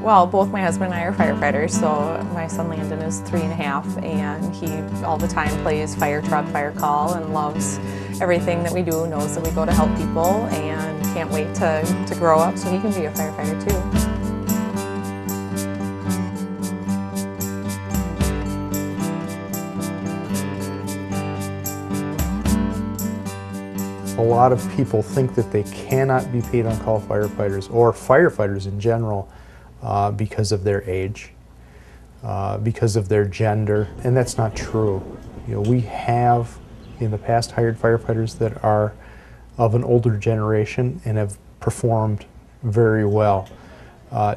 Well, both my husband and I are firefighters, so my son Landon is 3.5, and he all the time plays fire truck, fire call, and loves everything that we do, knows that we go to help people, and can't wait to grow up so he can be a firefighter too. A lot of people think that they cannot be paid on-call firefighters or firefighters in general because of their age, because of their gender, and that's not true. You know, we have in the past hired firefighters that are of an older generation and have performed very well.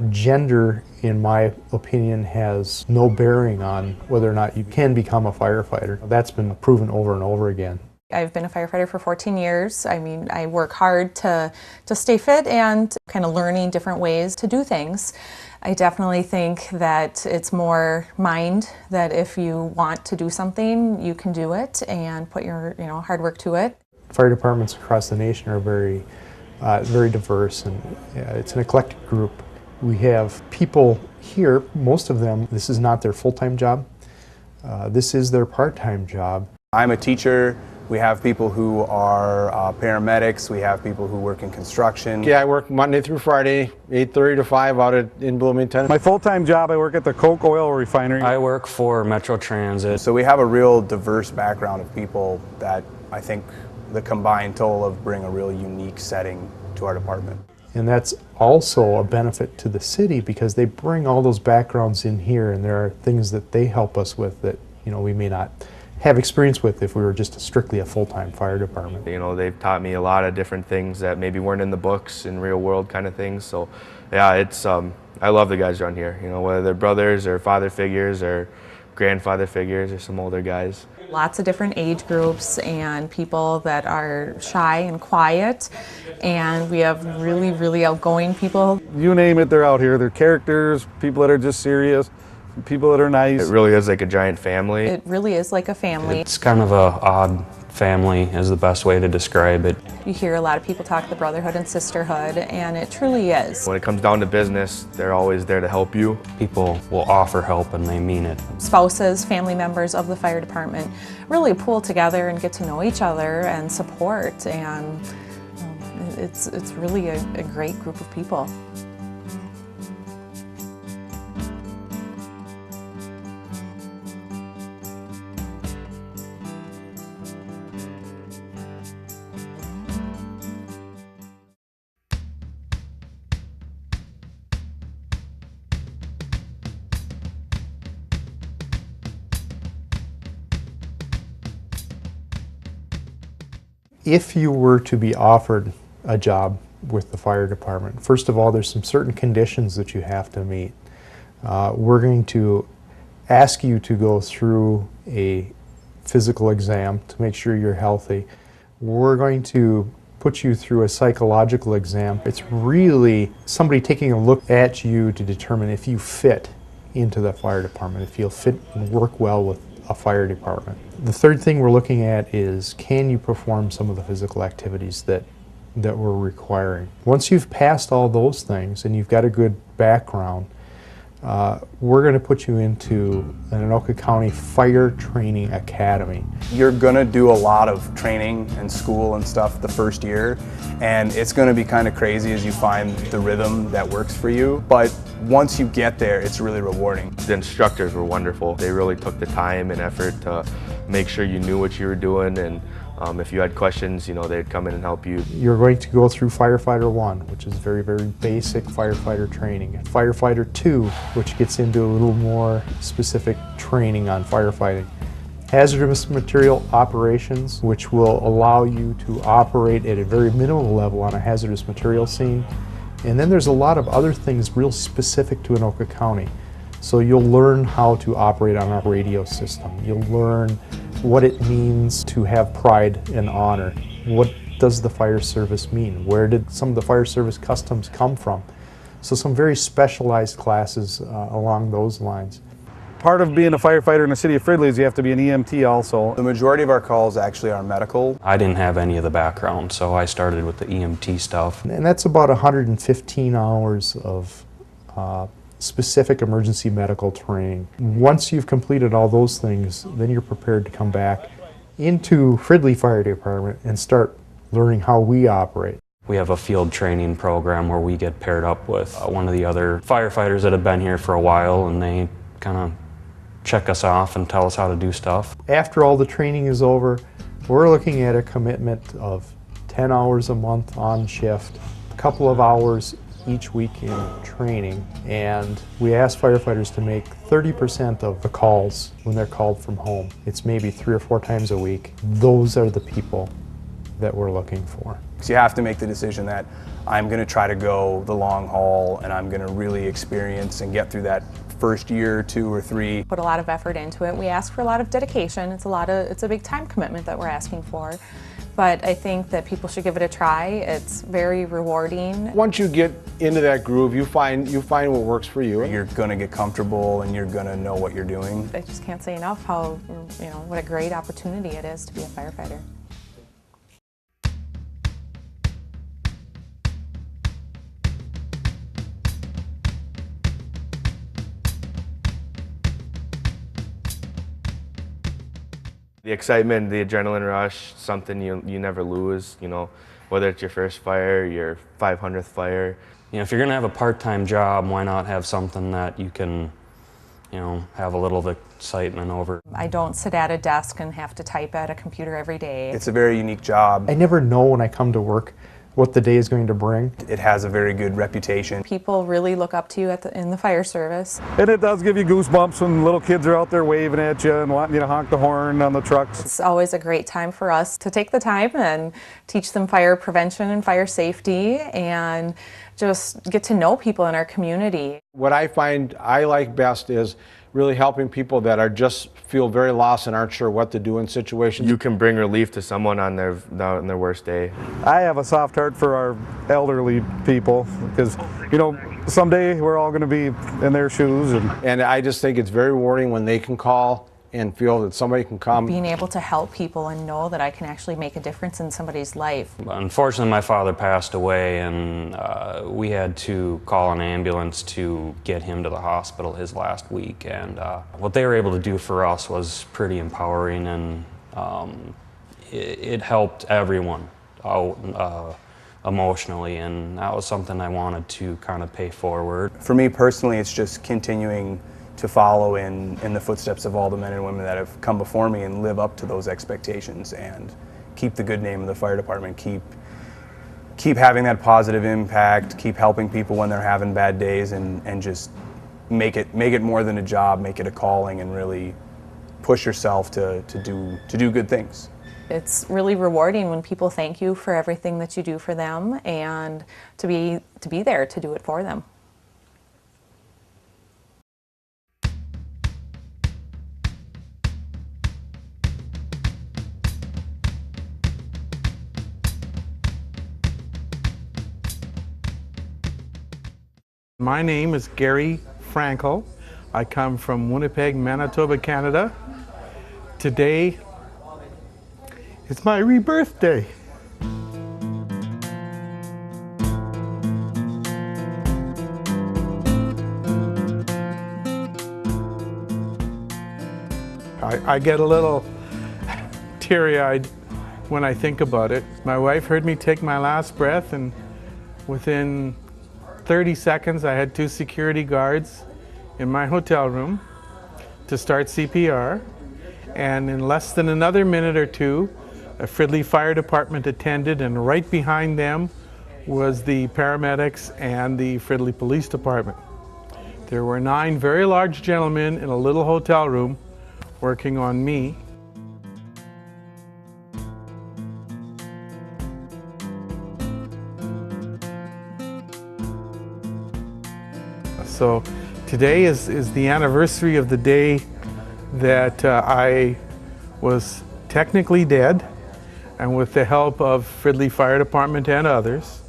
Gender, in my opinion, has no bearing on whether or not you can become a firefighter. That's been proven over and over again. I've been a firefighter for 14 years. I mean, I work hard to stay fit and kind of learning different ways to do things. I definitely think that it's more mind, that if you want to do something, you can do it and put your hard work to it. Fire departments across the nation are very diverse, and it's an eclectic group. We have people here, most of them, this is not their full-time job. This is their part-time job. I'm a teacher. We have people who are paramedics. We have people who work in construction. Yeah, I work Monday through Friday, 8:30 to 5 out in Bloomington. My full-time job, I work at the Coke Oil Refinery. I work for Metro Transit. So we have a real diverse background of people that I think the combined total of bring a real unique setting to our department. And that's also a benefit to the city because they bring all those backgrounds in here, and there are things that they help us with that we may not have experience with if we were just strictly a full-time fire department. You know, they've taught me a lot of different things that maybe weren't in the books, in real world kind of things. So yeah, it's I love the guys around here, whether they're brothers or father figures or grandfather figures or some older guys. Lots of different age groups and people that are shy and quiet, and we have really, really outgoing people. You name it, they're out here. They're characters, people that are just serious, people that are nice. It really is like a giant family. It really is like a family. It's kind of a odd family is the best way to describe it. You hear a lot of people talk the brotherhood and sisterhood, and it truly is. When it comes down to business, they're always there to help you. People will offer help and they mean it. Spouses, family members of the fire department really pull together and get to know each other and support, and it's really a great group of people. If you were to be offered a job with the fire department, first of all, there's some certain conditions that you have to meet. We're going to ask you to go through a physical exam to make sure you're healthy. We're going to put you through a psychological exam. It's really somebody taking a look at you to determine if you fit into the fire department, if you'll fit and work well with a fire department. The third thing we're looking at is, can you perform some of the physical activities that we're requiring? Once you've passed all those things and you've got a good background, we're going to put you into an Anoka County Fire Training Academy. You're going to do a lot of training and school and stuff the first year, and it's going to be kind of crazy as you find the rhythm that works for you. But once you get there, it's really rewarding. The instructors were wonderful. They really took the time and effort to make sure you knew what you were doing, and if you had questions, they'd come in and help you. You're going to go through Firefighter 1, which is very, very basic firefighter training. Firefighter 2, which gets into a little more specific training on firefighting. Hazardous material operations, which will allow you to operate at a very minimal level on a hazardous material scene. And then there's a lot of other things real specific to Anoka County. So you'll learn how to operate on a radio system. You'll learn what it means to have pride and honor. What does the fire service mean? Where did some of the fire service customs come from? So some very specialized classes along those lines. Part of being a firefighter in the city of Fridley is you have to be an EMT also. The majority of our calls actually are medical. I didn't have any of the background, so I started with the EMT stuff. And that's about 115 hours of specific emergency medical training. Once you've completed all those things, then you're prepared to come back into Fridley Fire Department and start learning how we operate. We have a field training program where we get paired up with one of the other firefighters that have been here for a while, and they kind of check us off and tell us how to do stuff. After all the training is over, we're looking at a commitment of 10 hours a month on shift, a couple of hours each week in training, and we ask firefighters to make 30% of the calls when they're called from home. It's maybe 3 or 4 times a week. Those are the people that we're looking for. So you have to make the decision that I'm going to try to go the long haul, and I'm going to really experience and get through that first year, 2 or 3. Put a lot of effort into it. We ask for a lot of dedication. It's a big time commitment that we're asking for. But I think that people should give it a try. It's very rewarding. Once you get into that groove, you find what works for you. You're going to get comfortable and you're going to know what you're doing. I just can't say enough how, what a great opportunity it is to be a firefighter. The excitement, the adrenaline rush, something you never lose, whether it's your first fire, your 500th fire. If you're gonna have a part-time job, why not have something that you can, have a little of excitement over? I don't sit at a desk and have to type at a computer every day. It's a very unique job. I never know when I come to work what the day is going to bring. It has a very good reputation. People really look up to you in the fire service. And it does give you goosebumps when little kids are out there waving at you and wanting you to honk the horn on the trucks. It's always a great time for us to take the time and teach them fire prevention and fire safety and just get to know people in our community. What I find I like best is really helping people that are just feel very lost and aren't sure what to do in situations. You can bring relief to someone on their worst day. I have a soft heart for our elderly people because, someday we're all going to be in their shoes. And I just think it's very rewarding when they can call and feel that somebody can come. Being able to help people and know that I can actually make a difference in somebody's life. Unfortunately, my father passed away, and we had to call an ambulance to get him to the hospital his last week. And what they were able to do for us was pretty empowering, and it helped everyone out emotionally, and that was something I wanted to kind of pay forward. For me personally, it's just continuing to follow in the footsteps of all the men and women that have come before me and live up to those expectations and keep the good name of the fire department, keep having that positive impact, keep helping people when they're having bad days, and just make it more than a job, make it a calling, and really push yourself to do good things. It's really rewarding when people thank you for everything that you do for them and to be there to do it for them. My name is Garry Frankel. I come from Winnipeg, Manitoba, Canada. Today is my rebirth day. I get a little teary-eyed when I think about it. My wife heard me take my last breath, and within 30 seconds, I had 2 security guards in my hotel room to start CPR. And in less than another minute or 2, a Fridley Fire Department attended, and right behind them was the paramedics and the Fridley Police Department. There were 9 very large gentlemen in a little hotel room working on me. So today is the anniversary of the day that I was technically dead, and with the help of Fridley Fire Department and others,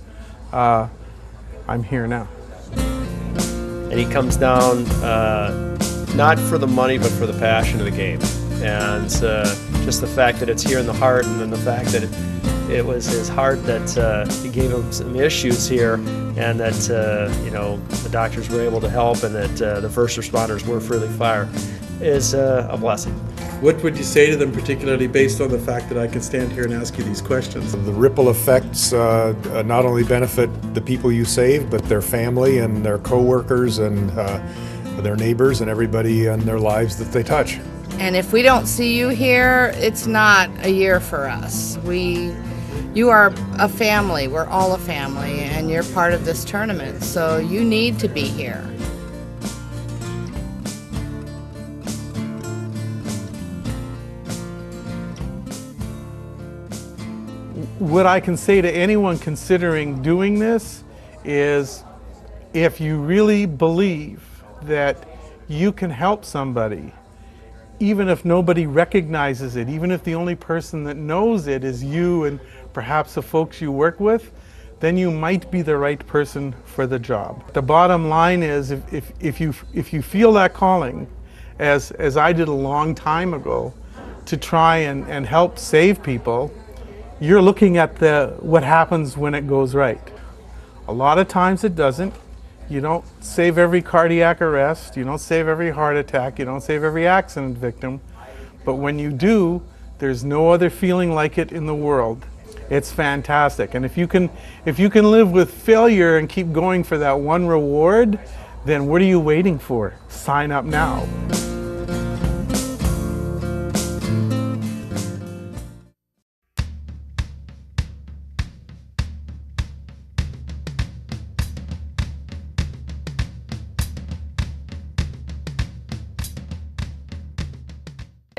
I'm here now. And he comes down not for the money, but for the passion of the game. And just the fact that it's here in the heart, and then the fact that it was his heart that gave him some issues here, and that you know, the doctors were able to help, and that the first responders were Fridley Fire is a blessing. What would you say to them, particularly based on the fact that I can stand here and ask you these questions? The ripple effects not only benefit the people you save, but their family and their co-workers and their neighbors and everybody in their lives that they touch. And if we don't see you here, it's not a year for us. You are a family. We're all a family, and you're part of this tournament, so you need to be here. What I can say to anyone considering doing this is, if you really believe that you can help somebody, even if nobody recognizes it, even if the only person that knows it is you and perhaps the folks you work with, then you might be the right person for the job. The bottom line is, if you feel that calling, as I did a long time ago, to try and help save people, you're looking at what happens when it goes right. A lot of times it doesn't. You don't save every cardiac arrest, you don't save every heart attack, you don't save every accident victim, but when you do, there's no other feeling like it in the world. It's fantastic, and if you can live with failure and keep going for that one reward, then what are you waiting for? Sign up now.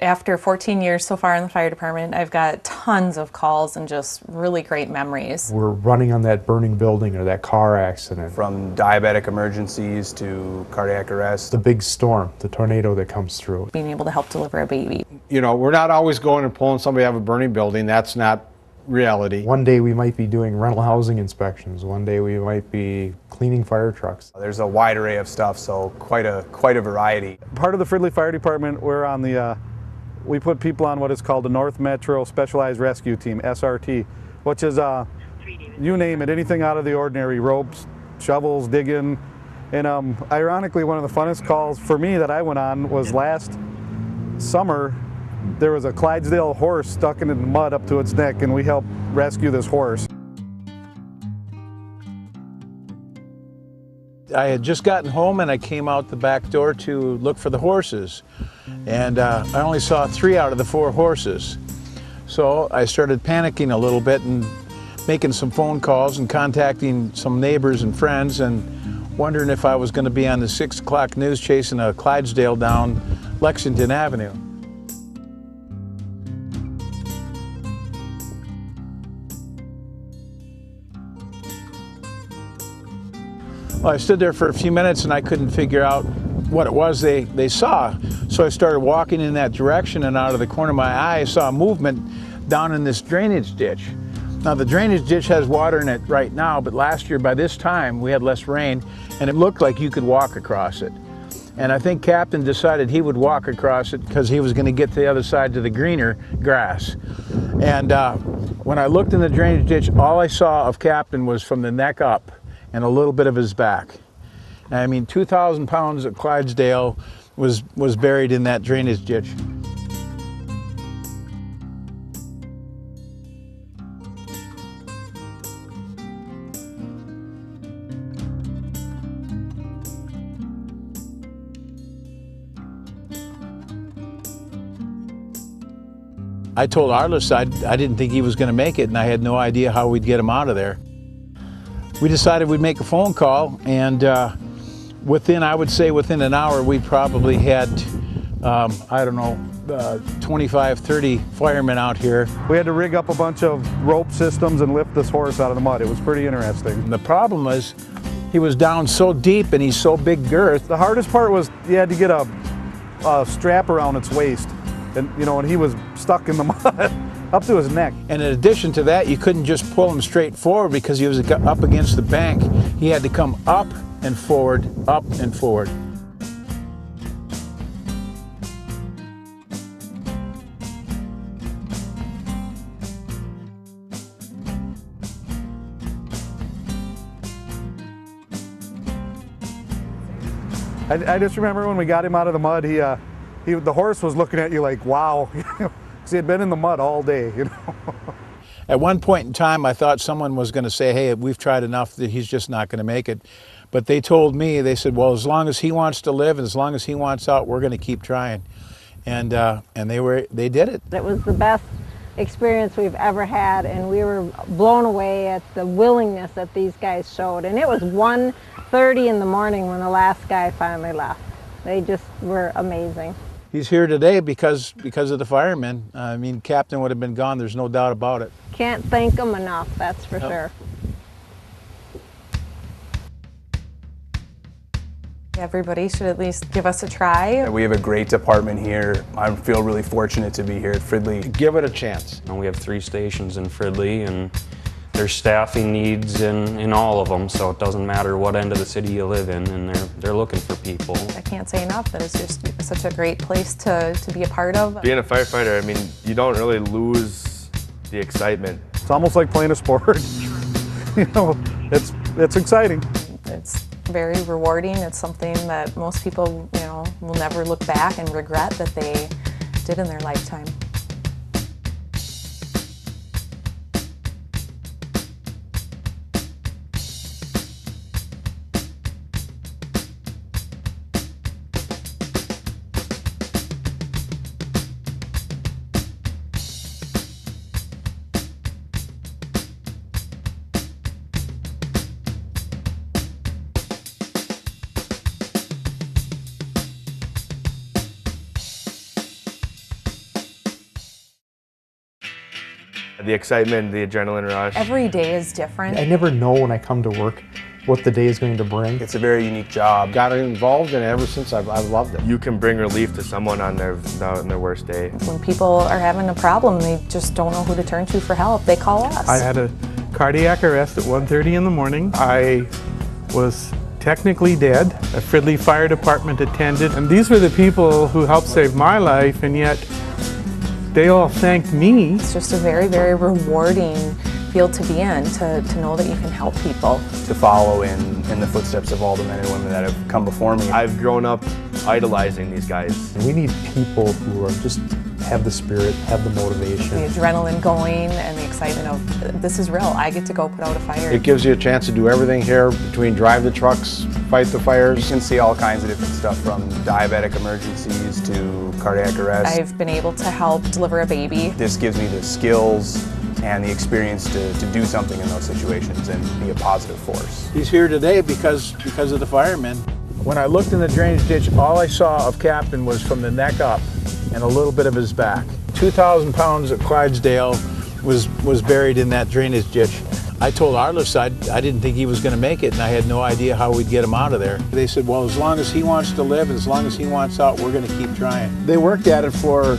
After 14 years so far in the fire department, I've got tons of calls and just really great memories. We're running on that burning building or that car accident. From diabetic emergencies to cardiac arrest. The big storm, the tornado that comes through. Being able to help deliver a baby. You know, we're not always going and pulling somebody out of a burning building. That's not reality. One day we might be doing rental housing inspections. One day we might be cleaning fire trucks. There's a wide array of stuff, so quite a variety. Part of the Fridley Fire Department, we're on the we put people on what is called the North Metro Specialized Rescue Team, SRT, which is, you name it, anything out of the ordinary, ropes, shovels, digging. And ironically, one of the funnest calls for me that I went on was last summer. There was a Clydesdale horse stuck in the mud up to its neck, and we helped rescue this horse. I had just gotten home and I came out the back door to look for the horses, and I only saw 3 out of the 4 horses. So I started panicking a little bit and making some phone calls and contacting some neighbors and friends and wondering if I was going to be on the 6 o'clock news chasing a Clydesdale down Lexington Avenue. Well, I stood there for a few minutes and I couldn't figure out what it was they saw. So I started walking in that direction, and out of the corner of my eye I saw a movement down in this drainage ditch. Now the drainage ditch has water in it right now, but last year by this time we had less rain and it looked like you could walk across it. And I think Captain decided he would walk across it because he was going to get to the other side to the greener grass. And when I looked in the drainage ditch, all I saw of Captain was from the neck up and a little bit of his back. And I mean, 2,000 pounds of Clydesdale was buried in that drainage ditch. I told Arliss I didn't think he was going to make it, and I had no idea how we'd get him out of there. We decided we'd make a phone call, and I would say within an hour, we probably had, I don't know, 25, 30 firemen out here. We had to rig up a bunch of rope systems and lift this horse out of the mud. It was pretty interesting. And the problem was, he was down so deep and he's so big girth. The hardest part was you had to get a strap around its waist, and and he was stuck in the mud. Up to his neck. And in addition to that, you couldn't just pull him straight forward because he was up against the bank. He had to come up and forward, up and forward. I just remember when we got him out of the mud, the horse was looking at you like, wow, because he had been in the mud all day, you know. At one point in time, I thought someone was going to say, hey, we've tried enough that he's just not going to make it. But they told me, they said, well, as long as he wants to live and as long as he wants out, we're going to keep trying. And they did it. It was the best experience we've ever had, and we were blown away at the willingness that these guys showed. And it was 1:30 in the morning when the last guy finally left. They just were amazing. He's here today because of the firemen. I mean, Captain would have been gone, there's no doubt about it. Can't thank them enough, that's for sure. Everybody should at least give us a try. We have a great department here. I feel really fortunate to be here at Fridley. Give it a chance. And we have 3 stations in Fridley, and there's staffing needs in all of them, so it doesn't matter what end of the city you live in, and they're looking for people. I can't say enough that it's just such a great place to be a part of. Being a firefighter, I mean, you don't really lose the excitement. It's almost like playing a sport. You know, it's exciting. It's very rewarding. It's something that most people, you know, will never look back and regret that they did in their lifetime. The excitement, the adrenaline rush. Every day is different. I never know when I come to work what the day is going to bring. It's a very unique job. Got involved in it ever since I've loved it. You can bring relief to someone on their worst day. When people are having a problem, they just don't know who to turn to for help. They call us. I had a cardiac arrest at 1:30 in the morning. I was technically dead. A Fridley Fire Department attended, and these were the people who helped save my life, and yet they all thanked me. It's just a very, very rewarding field to be in, to know that you can help people. To follow in the footsteps of all the men and women that have come before me. I've grown up idolizing these guys. We need people who are just have the spirit, have the motivation. The adrenaline going and the excitement of this is real. I get to go put out a fire. It gives you a chance to do everything here between drive the trucks, fight the fires. You can see all kinds of different stuff from diabetic emergencies to cardiac arrest. I've been able to help deliver a baby. This gives me the skills and the experience to do something in those situations and be a positive force. He's here today because of the firemen. When I looked in the drainage ditch, all I saw of Captain was from the neck up and a little bit of his back. 2,000 pounds of Clydesdale was buried in that drainage ditch. I told Arliss I didn't think he was going to make it, and I had no idea how we'd get him out of there. They said, well, as long as he wants to live, as long as he wants out, we're going to keep trying. They worked at it for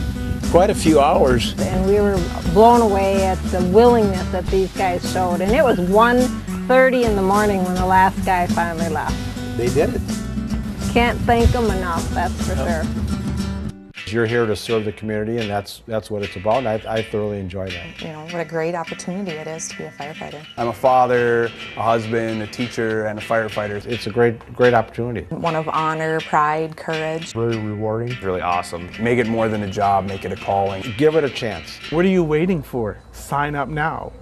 quite a few hours. And we were blown away at the willingness that these guys showed. And it was 1:30 in the morning when the last guy finally left. They did it. Can't thank them enough, that's for sure. You're here to serve the community, and that's what it's about, and I thoroughly enjoy that. You know, what a great opportunity it is to be a firefighter. I'm a father, a husband, a teacher, and a firefighter. It's a great opportunity. One of honor, pride, courage. Very rewarding. It's really awesome. Make it more than a job, make it a calling. Give it a chance. What are you waiting for? Sign up now.